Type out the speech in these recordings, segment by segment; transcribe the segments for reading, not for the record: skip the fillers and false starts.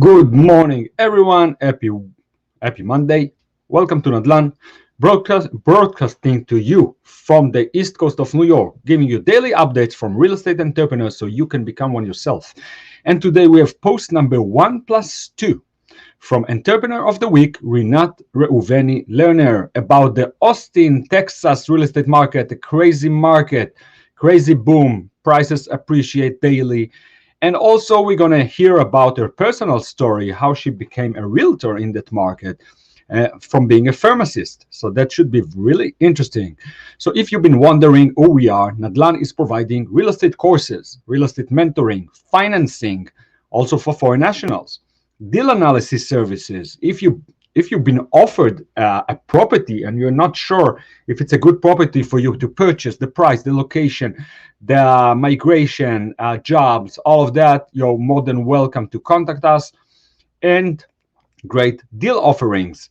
Good morning, everyone. Happy Monday. Welcome to Nadlan, broadcasting to you from the East Coast of New York, giving you daily updates from real estate entrepreneurs so you can become one yourself. And today we have post number 1+2 from Entrepreneur of the Week, Rinat Reuveni-Lerner, about the Austin, Texas real estate market, a crazy market, crazy boom, prices appreciate daily. And also we're going to hear about her personal story, how she became a realtor in that market from being a pharmacist. So that should be really interesting. So if you've been wondering who we are, Nadlan is providing real estate courses, real estate mentoring, financing, also for foreign nationals, deal analysis services. If you've been offered a property and you're not sure if it's a good property for you to purchase, the price, the location, the migration, jobs, all of that, you're more than welcome to contact us. And great deal offerings.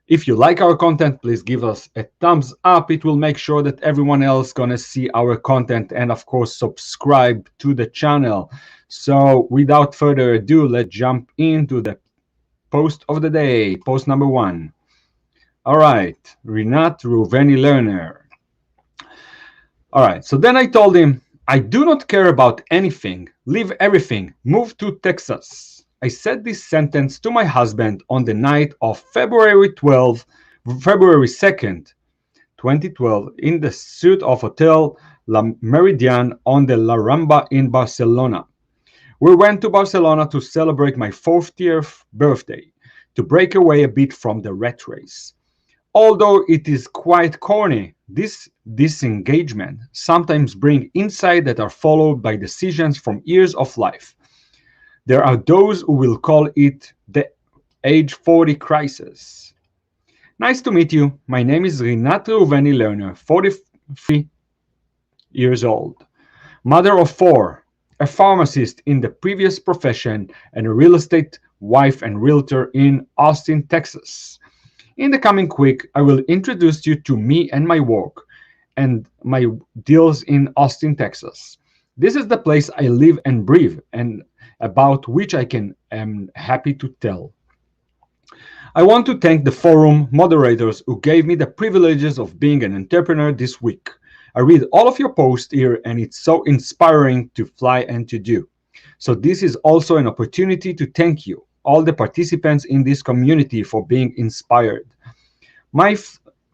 If you like our content, please give us a thumbs up. It will make sure that everyone else gonna see our content, and of course subscribe to the channel. So without further ado, let's jump into the post of the day, post number 1. All right, Rinat Reuveni-Lerner. All right, so then I told him, I do not care about anything, leave everything, move to Texas. I said this sentence to my husband on the night of February 2nd, 2012, in the suite of Hotel La Meridian on the La Rambla in Barcelona. We went to Barcelona to celebrate my 40th birthday, to break away a bit from the rat race. Although it is quite corny, this disengagement sometimes brings insights that are followed by decisions from years of life. There are those who will call it the age 40 crisis. Nice to meet you. My name is Rinat Reuveni-Lerner, 43 years old, mother of 4, a pharmacist in the previous profession, and a real estate wife and realtor in Austin, Texas. In the coming week, I will introduce you to me and my work and my deals in Austin, Texas. This is the place I live and breathe, and about which I am happy to tell. I want to thank the forum moderators who gave me the privileges of being an entrepreneur this week. I read all of your posts here, and it's so inspiring to fly and to do. So this is also an opportunity to thank you, all the participants in this community, for being inspired. My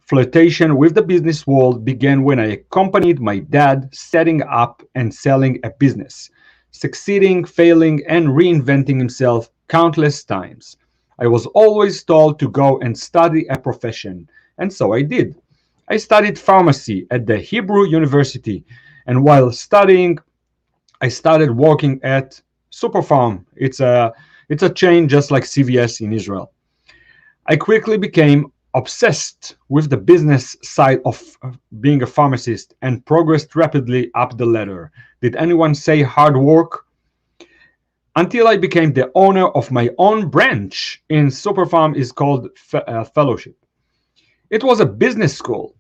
flirtation with the business world began when I accompanied my dad setting up and selling a business, succeeding, failing, and reinventing himself countless times. I was always told to go and study a profession, and so I did. I studied pharmacy at the Hebrew University, and while studying, I started working at Superfarm. It's a chain just like CVS in Israel. I quickly became obsessed with the business side of being a pharmacist and progressed rapidly up the ladder. Did anyone say hard work? Until I became the owner of my own branch in Superfarm is called Fellowship. It was a business school.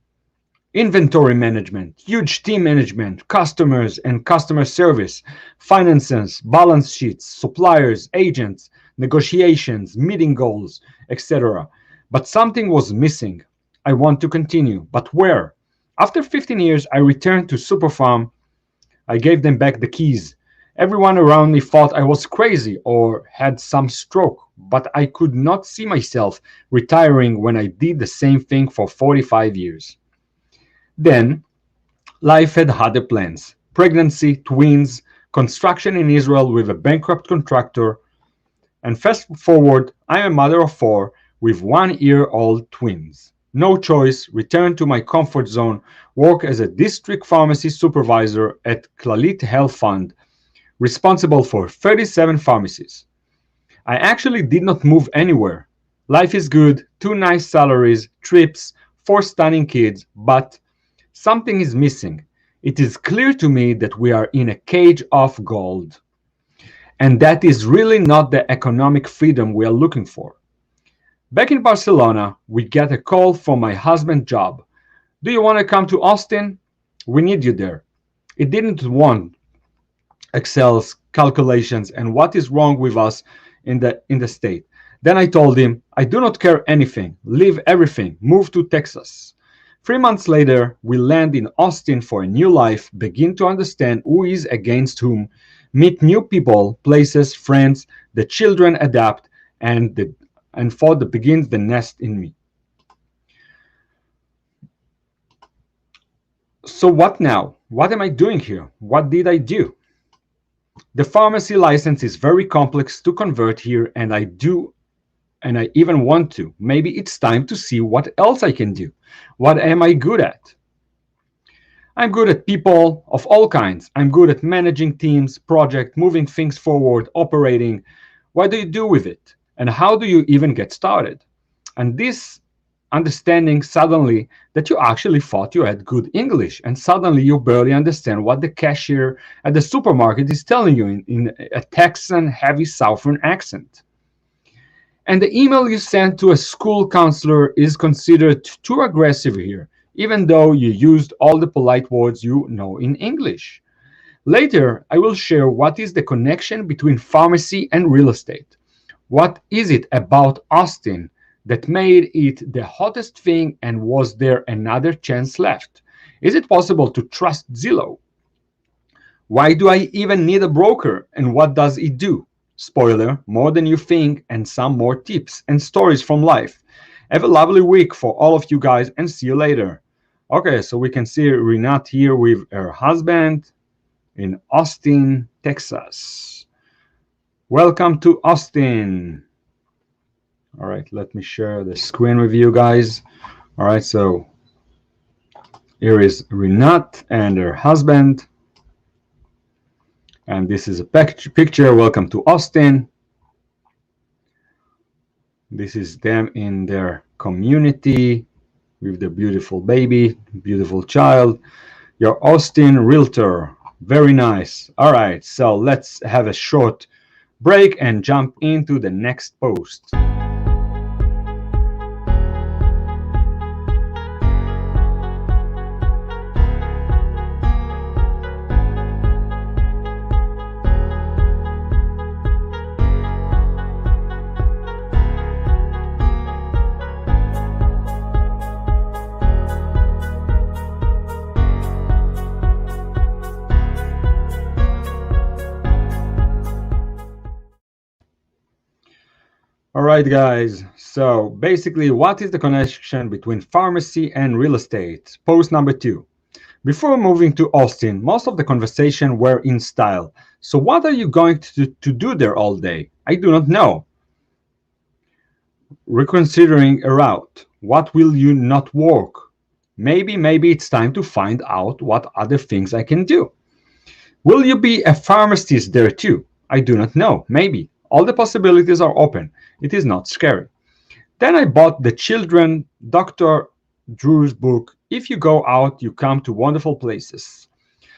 Inventory management, huge team management, customers and customer service, finances, balance sheets, suppliers, agents, negotiations, meeting goals, etc. But something was missing. I want to continue, but where? After 15 years, I returned to Superfarm. I gave them back the keys. Everyone around me thought I was crazy or had some stroke, but I could not see myself retiring when I did the same thing for 45 years. Then, life had other plans. Pregnancy, twins, construction in Israel with a bankrupt contractor, and fast forward, I am a mother of 4 with 1-year-old twins. No choice, return to my comfort zone, work as a district pharmacy supervisor at Clalit Health Fund, responsible for 37 pharmacies. I actually did not move anywhere. Life is good, 2 nice salaries, trips, 4 stunning kids, but something is missing. It is clear to me that we are in a cage of gold. And that is really not the economic freedom we are looking for. Back in Barcelona, we get a call from my husband's job. Do you want to come to Austin? We need you there. It didn't want Excel's calculations and what is wrong with us in the state. Then I told him, I do not care anything, leave everything, move to Texas. 3 months later, we land in Austin for a new life, begin to understand who is against whom, meet new people, places, friends, the children adapt, and for the begins the nest in me. So what now? What am I doing here? What did I do? The pharmacy license is very complex to convert here, and I even want to. Maybe it's time to see what else I can do. What am I good at? I'm good at people of all kinds. I'm good at managing teams, projects, moving things forward, operating. What do you do with it? And how do you even get started? And this understanding suddenly that you actually thought you had good English, and suddenly you barely understand what the cashier at the supermarket is telling you in a Texan heavy Southern accent. And the email you sent to a school counselor is considered too aggressive here, even though you used all the polite words you know in English. Later, I will share what is the connection between pharmacy and real estate. What is it about Austin that made it the hottest thing, and was there another chance left? Is it possible to trust Zillow? Why do I even need a broker, and what does it do? Spoiler, more than you think, and some more tips and stories from life. Have a lovely week for all of you guys, and see you later. Okay, so we can see Rinat here with her husband in Austin, Texas. Welcome to Austin. All right, let me share the screen with you guys. All right, so here is Rinat and her husband. And this is a picture. Welcome to Austin. This is them in their community with the beautiful baby, beautiful child. Your Austin realtor. Very nice. All right, so let's have a short break and jump into the next post. All right, guys. So basically, what is the connection between pharmacy and real estate? Post number 2. Before moving to Austin, most of the conversation were in style. So what are you going to do there all day? I do not know. Reconsidering a route. What will you not work? Maybe it's time to find out what other things I can do. Will you be a pharmacist there too? I do not know. Maybe. All the possibilities are open. It is not scary. Then I bought the children Dr. Drew's book, If You Go Out, You Come to Wonderful Places.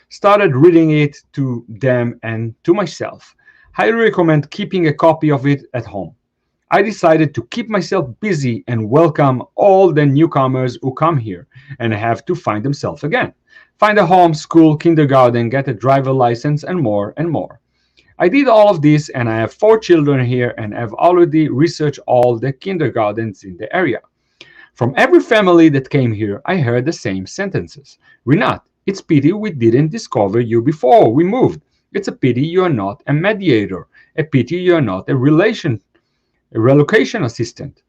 Started reading it to them and to myself. Highly recommend keeping a copy of it at home. I decided to keep myself busy and welcome all the newcomers who come here and have to find themselves again. Find a home, school, kindergarten, get a driver license, and more and more. I did all of this, and I have 4 children here and have already researched all the kindergartens in the area. From every family that came here, I heard the same sentences. Rinat, it's pity we didn't discover you before we moved. It's a pity you are not a mediator. A pity you are not a relocation assistant.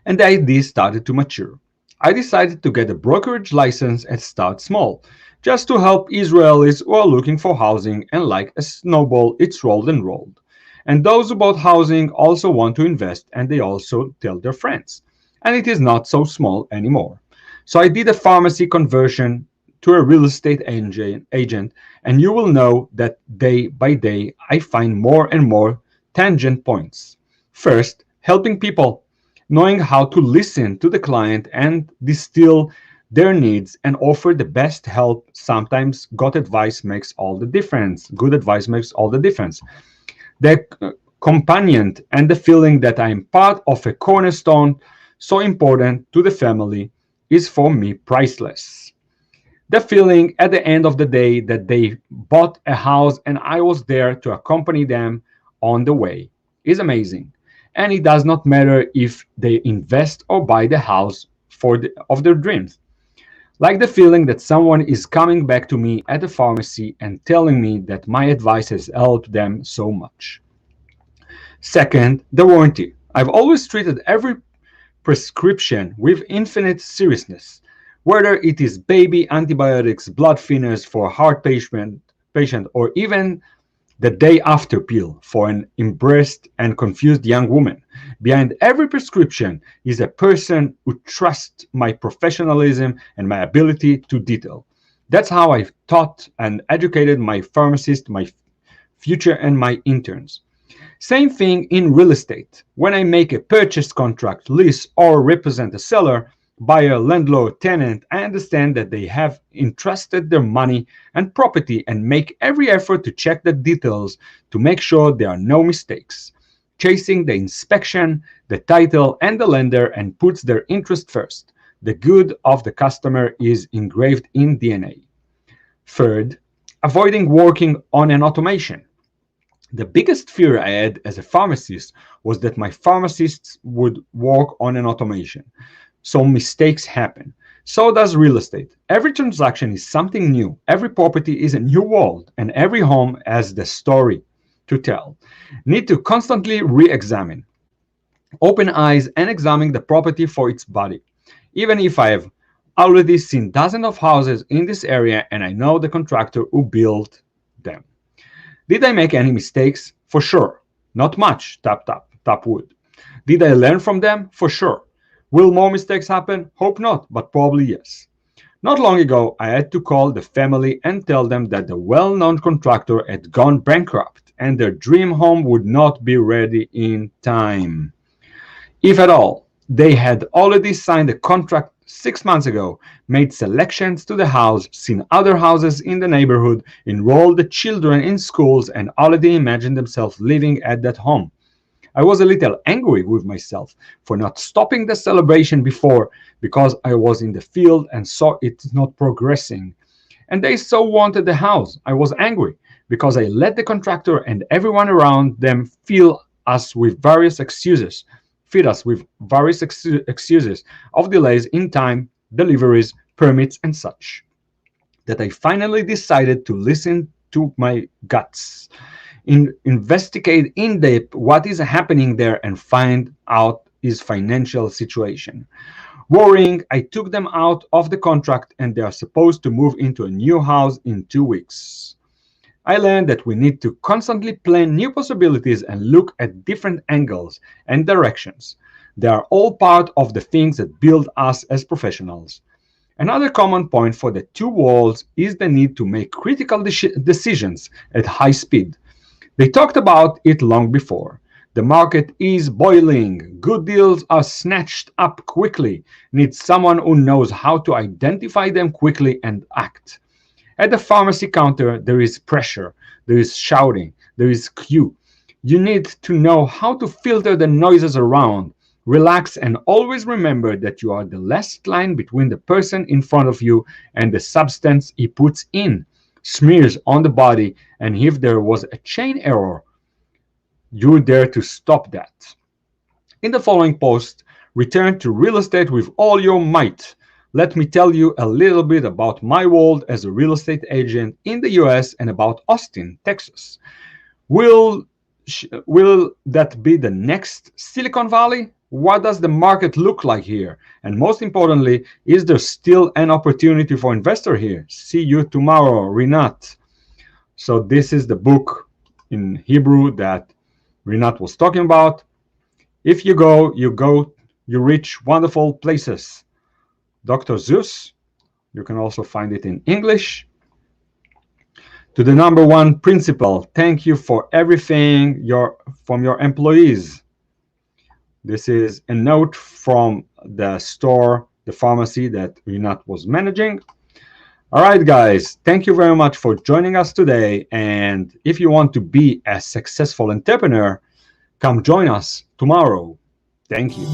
And the idea started to mature. I decided to get a brokerage license and start small, just to help Israelis who are looking for housing, and like a snowball, it's rolled and rolled. And those who bought housing also want to invest, and they also tell their friends. And it is not so small anymore. So I did a pharmacy conversion to a real estate agent, and you will know that day by day I find more and more tangent points. First, helping people, knowing how to listen to the client and distill their needs and offer the best help. Sometimes good advice makes all the difference. Good advice makes all the difference. The companion and the feeling that I'm part of a cornerstone so important to the family is for me priceless. The feeling at the end of the day that they bought a house and I was there to accompany them on the way. is amazing, and it does not matter if they invest or buy the house of their dreams. Like the feeling that someone is coming back to me at the pharmacy and telling me that my advice has helped them so much. Second, the warranty. I've always treated every prescription with infinite seriousness, whether it is baby antibiotics, blood thinners for a heart patient, or even the day after pill for an embarrassed and confused young woman. Behind every prescription is a person who trusts my professionalism and my ability to detail. That's how I've taught and educated my pharmacist, my future, and my interns. Same thing in real estate. When I make a purchase contract, lease, or represent a seller, buyer, landlord, tenant, I understand that they have entrusted their money and property and make every effort to check the details to make sure there are no mistakes, chasing the inspection, the title, and the lender, and puts their interest first. The good of the customer is engraved in DNA. Third, avoiding working on an automation. The biggest fear I had as a pharmacist was that my pharmacists would work on an automation. So mistakes happen. So does real estate. Every transaction is something new. Every property is a new world, and every home has the story to tell. Need to constantly re-examine. Open eyes and examine the property for its body. Even if I have already seen dozens of houses in this area and I know the contractor who built them. Did I make any mistakes? For sure. Not much. Tap wood. Did I learn from them? For sure. Will more mistakes happen? Hope not, but probably yes. Not long ago, I had to call the family and tell them that the well-known contractor had gone bankrupt and their dream home would not be ready in time. If at all, they had already signed a contract 6 months ago, made selections to the house, seen other houses in the neighborhood, enrolled the children in schools, and already imagined themselves living at that home. I was a little angry with myself for not stopping the celebration before because I was in the field and saw it not progressing. And they so wanted the house. I was angry because I let the contractor and everyone around them feed us with various excuses of delays in time, deliveries, permits, and such, that I finally decided to listen to my guts, investigate in depth what is happening there, and find out his financial situation. Worrying, I took them out of the contract and they are supposed to move into a new house in 2 weeks. I learned that we need to constantly plan new possibilities and look at different angles and directions. They are all part of the things that build us as professionals. Another common point for the two worlds is the need to make critical decisions at high speed. They talked about it long before. The market is boiling. Good deals are snatched up quickly. Need someone who knows how to identify them quickly and act. At the pharmacy counter, there is pressure, there is shouting, there is queue. You need to know how to filter the noises around. Relax and always remember that you are the last line between the person in front of you and the substance he puts in, smears on the body, and if there was a chain error, you're there to stop that. In the following post, return to real estate with all your might. Let me tell you a little bit about my world as a real estate agent in the US and about Austin, Texas. Will that be the next Silicon Valley? What does the market look like here? And most importantly, is there still an opportunity for investor here? See you tomorrow, Rinat. So this is the book in Hebrew that Rinat was talking about. If you go, you reach wonderful places. Dr. Zeus, you can also find it in English. To the number one principle, thank you for everything from your employees. This is a note from the store, the pharmacy that Rinat was managing. All right, guys, thank you very much for joining us today. And if you want to be a successful entrepreneur, come join us tomorrow. Thank you.